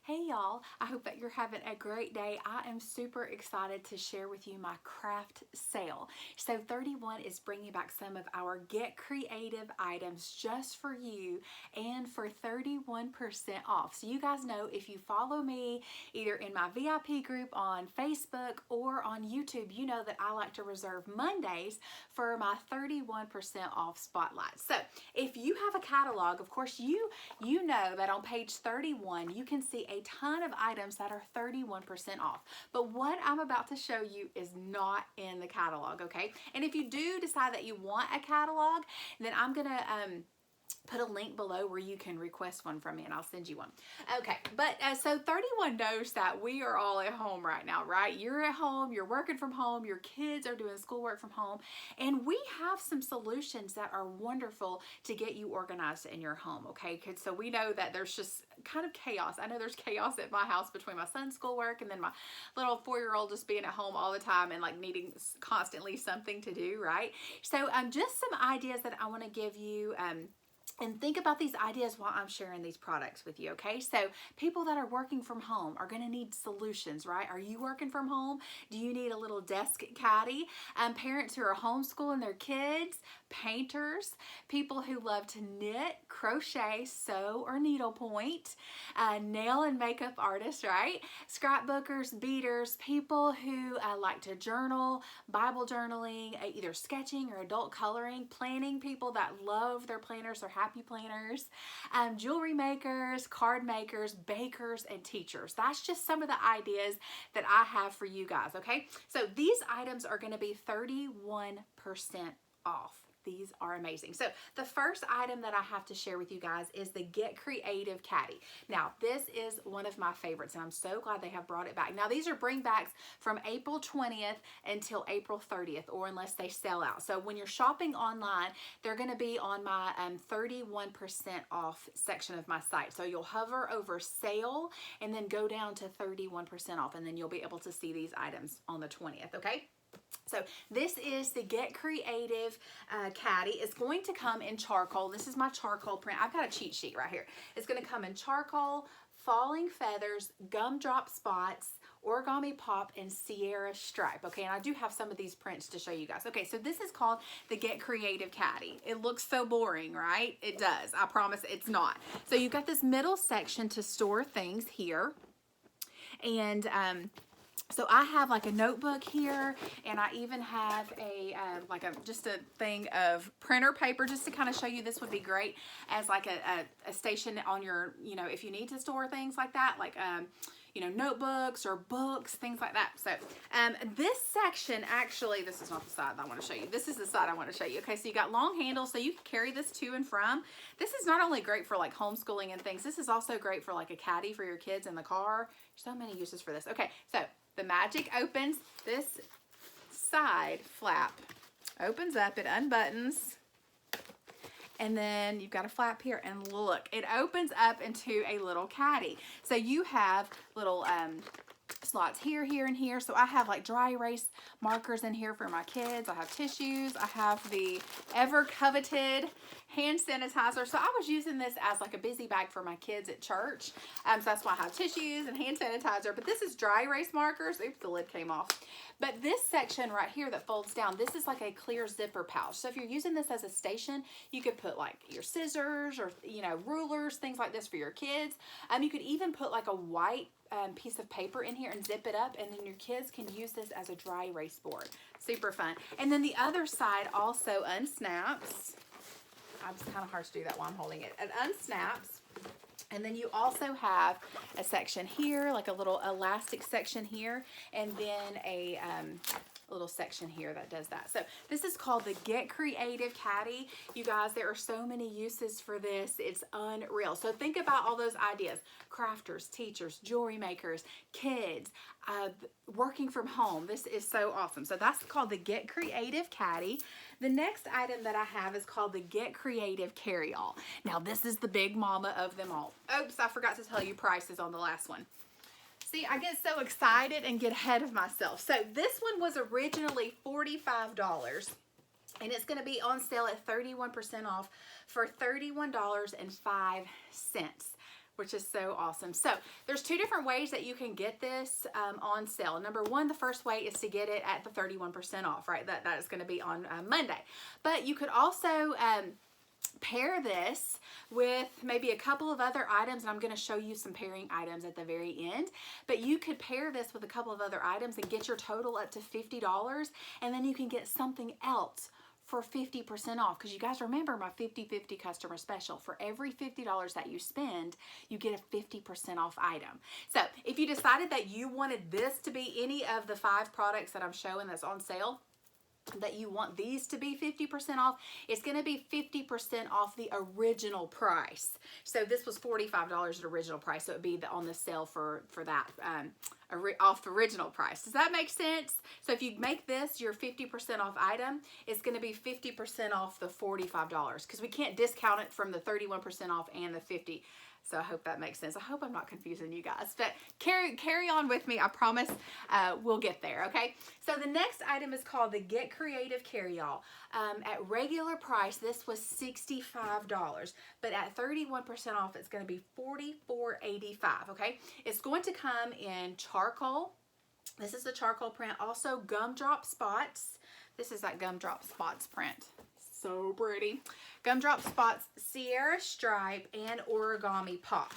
Hey y'all, I hope that you're having a great day. I am super excited to share with you my craft sale. So 31 is bringing back some of our Get Creative items just for you and for 31% off. So you guys know, if you follow me either in my VIP group on Facebook or on YouTube, you know that I like to reserve Mondays for my 31% off spotlight. So if you have a catalog, of course you know that on page 31 you can see a ton of items that are 31% off. But what I'm about to show you is not in the catalog, okay? And if you do decide that you want a catalog, then I'm gonna put a link below where you can request one from me and I'll send you one. Okay, but so 31 knows that we are all at home right now, right? You're at home, you're working from home, your kids are doing schoolwork from home, and we have some solutions that are wonderful to get you organized in your home, okay? So we know that there's just kind of chaos. I know there's chaos at my house between my son's schoolwork and then my little 4-year-old just being at home all the time and like needing constantly something to do, right? So just some ideas that I want to give you, and think about these ideas while I'm sharing these products with you, okay? So people that are working from home are gonna need solutions, right? Are you working from home? Do you need a little desk caddy? Parents who are homeschooling their kids, painters, people who love to knit, crochet, sew, or needlepoint, nail and makeup artists, right? Scrapbookers, beaders, people who like to journal, Bible journaling, either sketching or adult coloring, planning people that love their planners or happy planners, jewelry makers, card makers, bakers, and teachers. That's just some of the ideas that I have for you guys, okay? So these items are going to be 31% off. These are amazing. So the first item that I have to share with you guys is the Get Creative Caddy. Now, this is one of my favorites, and I'm so glad they have brought it back. Now, these are bringbacks from April 20th until April 30th, or unless they sell out. So when you're shopping online, they're going to be on my 31% off section of my site. So you'll hover over sale and then go down to 31% off, and then you'll be able to see these items on the 20th, okay? So this is the Get Creative Caddy. It's going to come in charcoal. This is my charcoal print. I've got a cheat sheet right here. It's going to come in charcoal, falling feathers, gumdrop spots, origami pop, and Sierra stripe. Okay, and I do have some of these prints to show you guys. Okay, so this is called the Get Creative Caddy. It looks so boring, right? It does. I promise it's not. So you've got this middle section to store things here. And so I have like a notebook here, and I even have a just a thing of printer paper just to kind of show you. This would be great as like a station on your, you know, if you need to store things like that, like you know, notebooks or books, things like that. So this section, actually, this is not the side that I want to show you. This is the side I want to show you. Okay, so you got long handles, so you can carry this to and from. This is not only great for like homeschooling and things, this is also great for like a caddy for your kids in the car. So many uses for this. Okay, so the magic opens. This side flap opens up, it unbuttons, and then you've got a flap here, and look, it opens up into a little caddy. So you have little slots here, here, and here. So I have like dry erase markers in here for my kids. I have tissues. I have the ever coveted hand sanitizer. So I was using this as like a busy bag for my kids at church. So that's why I have tissues and hand sanitizer. But this is dry erase markers. Oops, the lid came off. But this section right here that folds down, this is like a clear zipper pouch. So if you're using this as a station, you could put like your scissors or, you know, rulers, things like this for your kids. You could even put like a white piece of paper in here and zip it up, and then your kids can use this as a dry erase board. Super fun. And then the other side also unsnaps. It's kind of hard to do that while I'm holding it. It unsnaps. And then you also have a section here, like a little elastic section here, and then a little section here that does that. So this is called the Get Creative Caddy. You guys, there are so many uses for this. It's unreal. So think about all those ideas. Crafters, teachers, jewelry makers, kids, working from home. This is so awesome. So that's called the Get Creative Caddy. The next item that I have is called the Get Creative Carry-All. Now this is the big mama of them all. Oops, I forgot to tell you prices on the last one. See, I get so excited and get ahead of myself. So this one was originally $45, and it's going to be on sale at 31% off for $31.05. which is so awesome. So there's two different ways that you can get this on sale. Number one, the first way is to get it at the 31% off, right? That is going to be on Monday. But you could also pair this with maybe a couple of other items, and I'm going to show you some pairing items at the very end. But you could pair this with a couple of other items and get your total up to $50, and then you can get something else for 50% off, because you guys remember my 50/50 customer special. For every $50 that you spend, you get a 50% off item. So if you decided that you wanted this to be any of the 5 products that I'm showing that's on sale, that you want these to be 50% off, it's going to be 50% off the original price. So this was $45 at original price, so it would be on the sale for that off the original price. Does that make sense? So if you make this your 50% off item, it's going to be 50% off the $45, because we can't discount it from the 31% off and the 50. So I hope that makes sense. I hope I'm not confusing you guys, but carry on with me. I promise we'll get there, okay? So the next item is called the Get Creative Carry-All. At regular price, this was $65, but at 31% off, it's going to be $44.85, okay? It's going to come in charcoal. This is the charcoal print. Also gumdrop spots. This is that gumdrop spots print. So pretty. Gumdrop spots, Sierra stripe, and origami pop.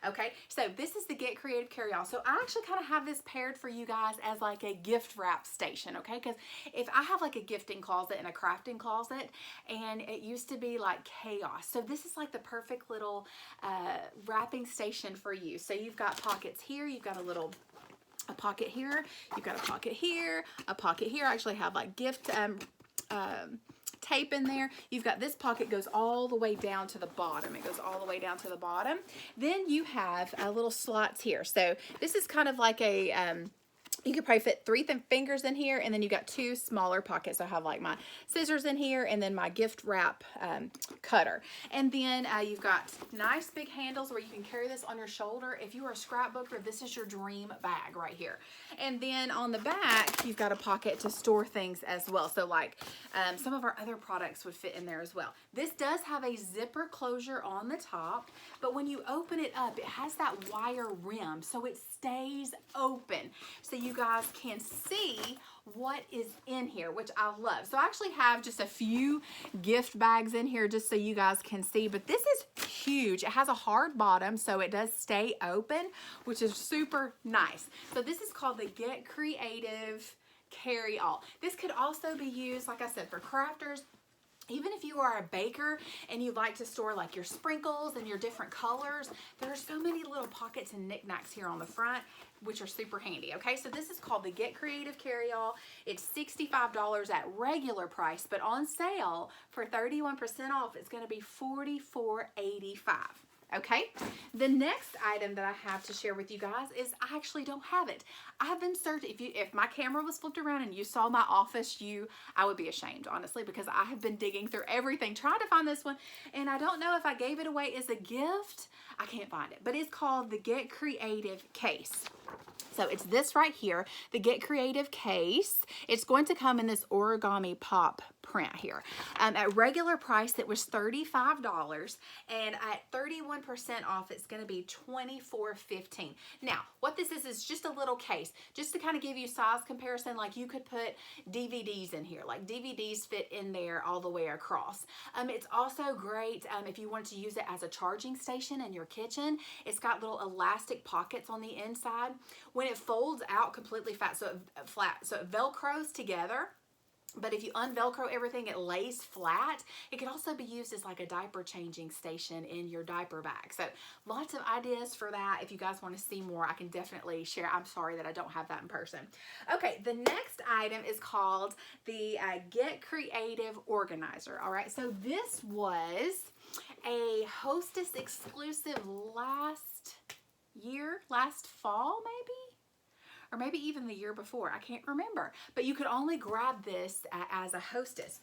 Okay, so this is the Get Creative Carry-All. So I actually kind of have this paired for you guys as like a gift wrap station, okay? Because if I have like a gifting closet and a crafting closet, and it used to be like chaos. So this is like the perfect little wrapping station for you. So you've got pockets here, you've got a pocket here, you've got a pocket here, a pocket here. I actually have like gift tape in there. You've got this pocket goes all the way down to the bottom. It goes all the way down to the bottom. Then you have little slots here. So this is kind of like a you could probably fit 3 fingers in here, and then you got 2 smaller pockets. So I have like my scissors in here, and then my gift wrap cutter. And then you've got nice big handles where you can carry this on your shoulder. If you are a scrapbooker, this is your dream bag right here. And then on the back, you've got a pocket to store things as well. So like some of our other products would fit in there as well. This does have a zipper closure on the top, but when you open it up, it has that wire rim, so it stays open. So you guys can see what is in here, which I love. So I actually have just a few gift bags in here just so you guys can see, but this is huge. It has a hard bottom, so it does stay open, which is super nice. So this is called the Get Creative Carry-All. This could also be used, like I said, for crafters. Even if you are a baker and you like to store like your sprinkles and your different colors, there are so many little pockets and knickknacks here on the front, which are super handy. Okay, so this is called the Get Creative Carry-All. It's $65 at regular price, but on sale for 31% off, it's going to be $44.85. Okay, the next item that I have to share with you guys is I actually don't have it. I have been searching. If my camera was flipped around and you saw my office, I would be ashamed, honestly, because I have been digging through everything trying to find this one, and I don't know if I gave it away as a gift. I can't find it, but it's called the Get Creative Case. So it's this right here, the Get Creative Case. It's going to come in this origami pop print here. At regular price, it was $35, and at 31% off, it's going to be $24.15. Now, what this is just a little case, just to kind of give you size comparison. Like you could put DVDs in here, like DVDs fit in there all the way across. It's also great if you wanted to use it as a charging station in your kitchen. It's got little elastic pockets on the inside. When it folds out completely flat, so it velcros together. But if you unvelcro everything, it lays flat. It could also be used as like a diaper changing station in your diaper bag. So lots of ideas for that. If you guys want to see more, I can definitely share. I'm sorry that I don't have that in person. Okay, the next item is called the Get Creative Organizer. All right, so this was a Hostess exclusive last fall maybe? Or maybe even the year before, I can't remember. But you could only grab this as a Hostess.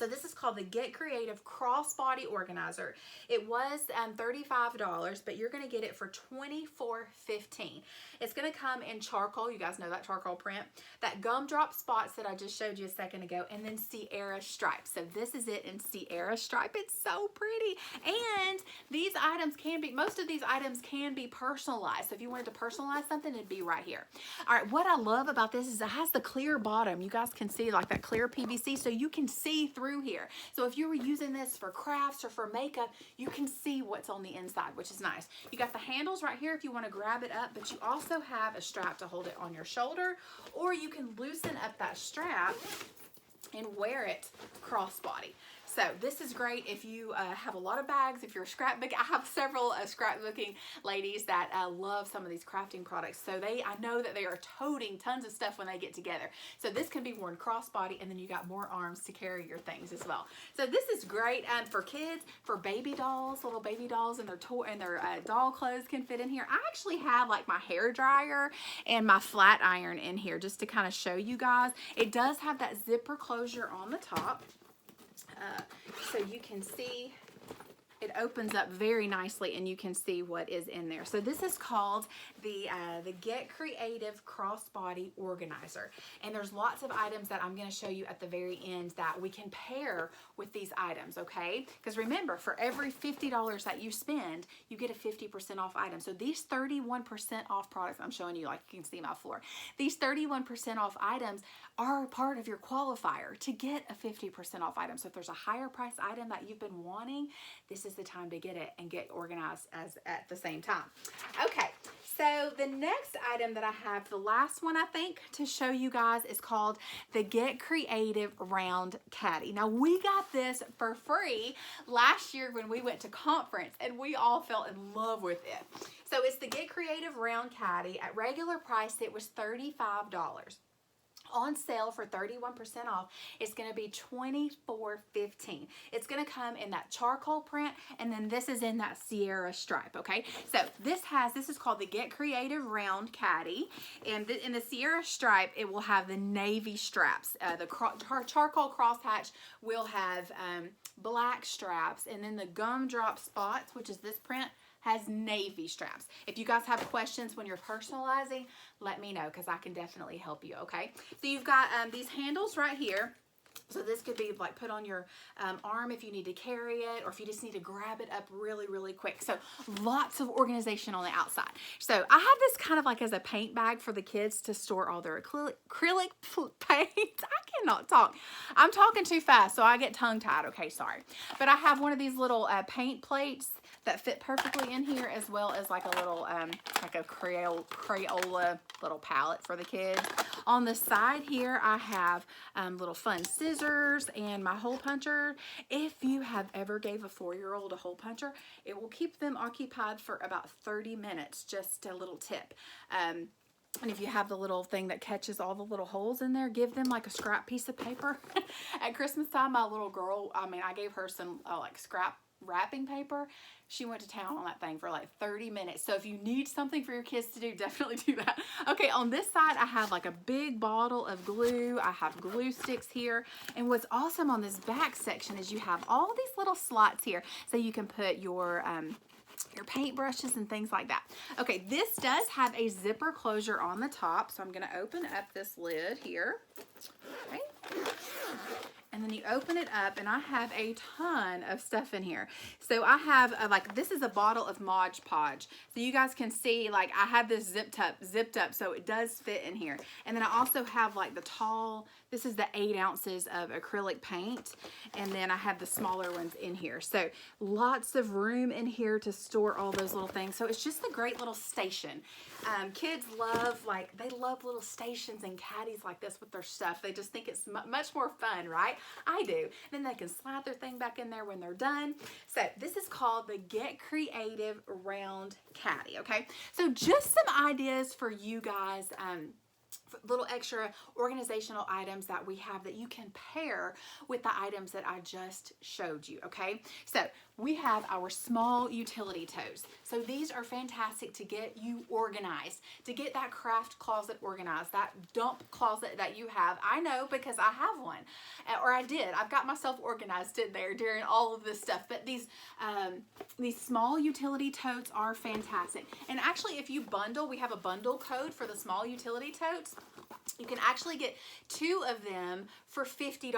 So this is called the Get Creative Crossbody Organizer. It was $35, but you're going to get it for $24.15. It's going to come in charcoal. You guys know that charcoal print. That gumdrop spots that I just showed you a second ago, and then Sierra stripes. So this is it in Sierra stripe. It's so pretty. And these items can be, most of these items can be personalized. So if you wanted to personalize something, it'd be right here. All right, what I love about this is it has the clear bottom. You guys can see like that clear PVC, so you can see through here. So if you were using this for crafts or for makeup, you can see what's on the inside, which is nice. You got the handles right here if you want to grab it up, but you also have a strap to hold it on your shoulder, or you can loosen up that strap and wear it crossbody. So this is great if you have a lot of bags, if you're a scrapbook. I have several scrapbooking ladies that love some of these crafting products. So I know that they are toting tons of stuff when they get together. So this can be worn crossbody, and then you got more arms to carry your things as well. So this is great for kids, for baby dolls, little baby dolls, and their doll clothes can fit in here. I actually have like my hair dryer and my flat iron in here just to kind of show you guys. It does have that zipper closure on the top. So you can see it opens up very nicely, and you can see what is in there. So this is called the Get Creative Crossbody Organizer. And there's lots of items that I'm going to show you at the very end that we can pair with these items, okay? Because remember, for every $50 that you spend, you get a 50% off item. So these 31% off products I'm showing you, like you can see my floor, these 31% off items are part of your qualifier to get a 50% off item. So if there's a higher price item that you've been wanting, this is the time to get it and get organized at the same time. Okay, so the next item that I have, the last one I think to show you guys, is called the Get Creative Round Caddy. Now we got this for free last year when we went to conference, and we all fell in love with it. So it's the Get Creative Round Caddy. At regular price it was $35. On sale for 31% off, it's going to be $24.15. It's going to come in that charcoal print, and then this is in that Sierra stripe, okay? So this is called the Get Creative Round Caddy, and in the Sierra stripe, it will have the navy straps. The charcoal crosshatch will have black straps, and then the gumdrop spots, which is this print, has navy straps. If you guys have questions when you're personalizing, let me know, because I can definitely help you, okay? So you've got these handles right here. So this could be like put on your arm if you need to carry it, or if you just need to grab it up really, really quick. So lots of organization on the outside. So I have this kind of like as a paint bag for the kids to store all their acrylic paints. I cannot talk. I'm talking too fast, so I get tongue-tied. Okay, sorry. But I have one of these little paint plates that fit perfectly in here, as well as like a little like a Crayola little palette for the kids. On the side here, I have little fun scissors and my hole puncher. If you have ever gave a 4-year-old a hole puncher, it will keep them occupied for about 30 minutes. Just a little tip. And if you have the little thing that catches all the little holes in there, give them like a scrap piece of paper. At Christmas time, my little girl, I gave her some like scrap wrapping paper. She went to town on that thing for like 30 minutes. So if you need something for your kids to do, definitely do that. Okay, on this side, I have like a big bottle of glue. I have glue sticks here. And what's awesome on this back section is you have all these little slots here, so you can put your paint brushes and things like that. Okay, this does have a zipper closure on the top, so I'm going to open up this lid here. Okay. And then you open it up, and I have a ton of stuff in here. So I have like, this is a bottle of Mod Podge. So you guys can see, like, I have this zipped up, so it does fit in here. And then I also have like the tall, this is the 8 ounces of acrylic paint. And then I have the smaller ones in here. So lots of room in here to store all those little things. So it's just a great little station. Kids love, like, they love little stations and caddies like this with their stuff. They just think it's much more fun, right? I do. Then they can slide their thing back in there when they're done. So this is called the Get Creative Round Caddy, okay? So just some ideas for you guys, little extra organizational items that we have that you can pair with the items that I just showed you, okay? So we have our small utility totes. So these are fantastic to get you organized, to get that craft closet organized, that dump closet that you have. I know because I have one, or I did. I've got myself organized in there during all of this stuff. But these small utility totes are fantastic. And actually, if you bundle, we have a bundle code for the small utility totes. You can actually get 2 of them for $50.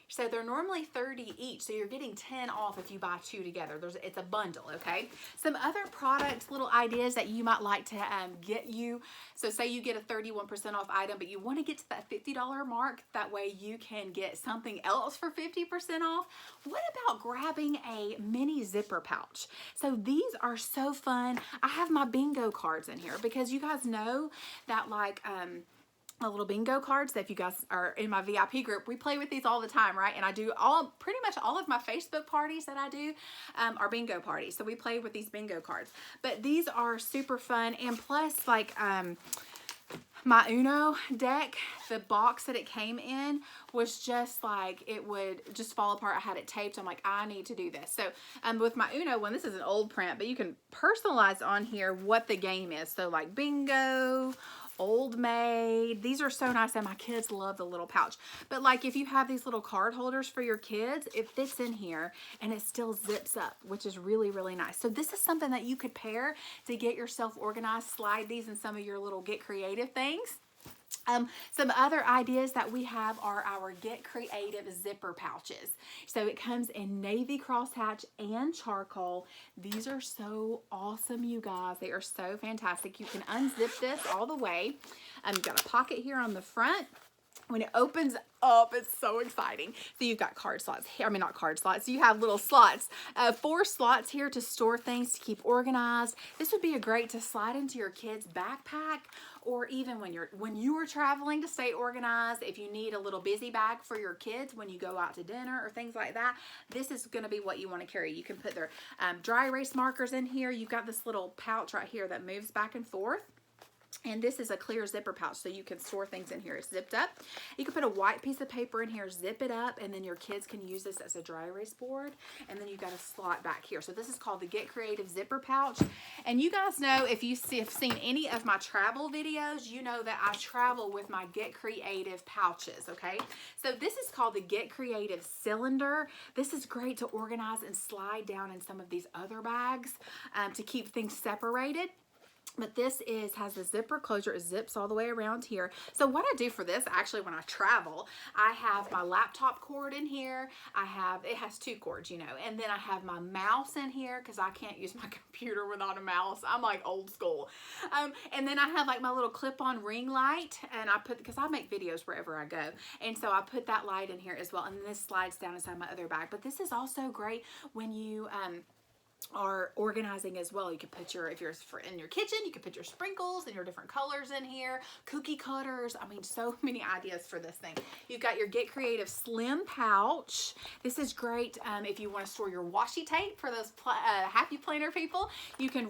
So they're normally $30 each, so you're getting 10 off if you buy 2 together. It's a bundle, okay? Some other products, little ideas that you might like to get you. So say you get a 31% off item, but you want to get to that $50 mark. That way you can get something else for 50% off. What about grabbing a mini zipper pouch? So these are so fun. I have my bingo cards in here because you guys know that like, the little bingo cards that if you guys are in my VIP group, we play with these all the time, right? And I do pretty much all of my Facebook parties that I do are bingo parties. So we play with these bingo cards. But these are super fun. And plus, like, my Uno deck, the box that it came in was just like, it would just fall apart. I had it taped. I'm like, I need to do this. So with my Uno one, this is an old print, but you can personalize on here what the game is. So like bingo, Old Maid. These are so nice, and my kids love the little pouch. But like if you have these little card holders for your kids, it fits in here and it still zips up, which is really, really nice. So this is something that you could pair to get yourself organized. Slide these in some of your little Get Creative things. Some other ideas that we have are our Get Creative zipper pouches. So it comes in navy crosshatch and charcoal. These are so awesome, you guys. They are so fantastic. You can unzip this all the way. You've got a pocket here on the front. When it opens up, it's so exciting. So you've got card slots here. I mean, not card slots. You have little slots. 4 slots here to store things, to keep organized. This would be a great to slide into your kid's backpack, or even when you are traveling to stay organized. If you need a little busy bag for your kids when you go out to dinner or things like that, this is going to be what you want to carry. You can put their dry erase markers in here. You've got this little pouch right here that moves back and forth. And this is a clear zipper pouch, so you can store things in here. It's zipped up. You can put a white piece of paper in here, zip it up, and then your kids can use this as a dry erase board. And then you've got a slot back here. So this is called the Get Creative Zipper Pouch. And you guys know, if you have seen any of my travel videos, you know that I travel with my Get Creative pouches, okay? So this is called the Get Creative Cylinder. This is great to organize and slide down in some of these other bags to keep things separated. But this has the zipper closure. It zips all the way around here. So what I do for this, actually, when I travel, I have my laptop cord in here. It has 2 cords, you know, and then I have my mouse in here because I can't use my computer without a mouse. I'm like old school. And then I have like my little clip-on ring light, and because I make videos wherever I go, and so I put that light in here as well. And then this slides down inside my other bag. But this is also great when you are organizing as well. You can put if you're in your kitchen, you can put your sprinkles and your different colors in here, cookie cutters. I mean, so many ideas for this thing. You've got your Get Creative Slim Pouch. This is great if you want to store your washi tape for those happy planner people. You can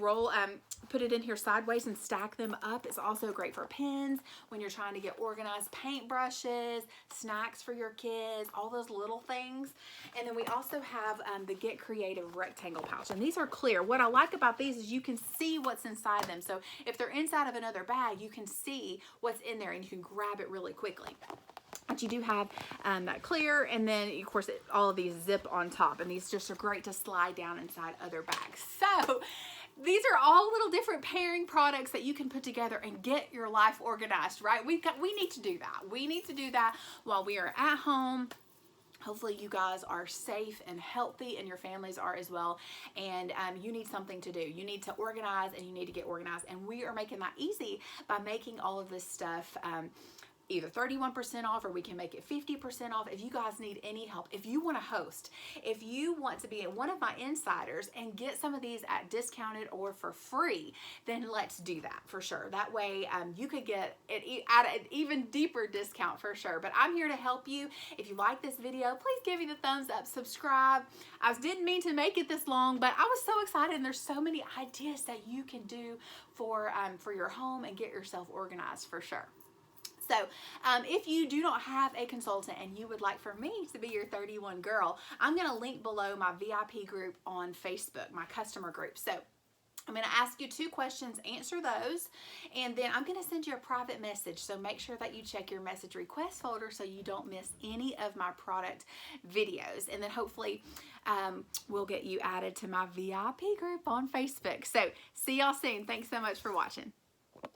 put it in here sideways and stack them up. It's also great for pens when you're trying to get organized, paintbrushes, snacks for your kids, all those little things. And then we also have the Get Creative Rectangle Pouch. And these are clear. What I like about these is you can see what's inside them. So if they're inside of another bag, you can see what's in there and you can grab it really quickly. But you do have that clear, and then of course all of these zip on top, and these just are great to slide down inside other bags. So these are all little different pairing products that you can put together and get your life organized, right? We need to do that. We need to do that while we are at home. Hopefully you guys are safe and healthy, and your families are as well. And you need something to do. You need to organize, and you need to get organized. And we are making that easy by making all of this stuff either 31% off, or we can make it 50% off. If you guys need any help, if you want to host, if you want to be one of my insiders and get some of these at discounted or for free, then let's do that for sure. That way you could get it at an even deeper discount for sure. But I'm here to help you. If you like this video, please give me the thumbs up, subscribe. I didn't mean to make it this long, but I was so excited, and there's so many ideas that you can do for your home and get yourself organized for sure. So if you do not have a consultant and you would like for me to be your 31 girl, I'm going to link below my VIP group on Facebook, my customer group. So I'm going to ask you 2 questions, answer those, and then I'm going to send you a private message. So make sure that you check your message request folder so you don't miss any of my product videos. And then hopefully we'll get you added to my VIP group on Facebook. So see y'all soon. Thanks so much for watching.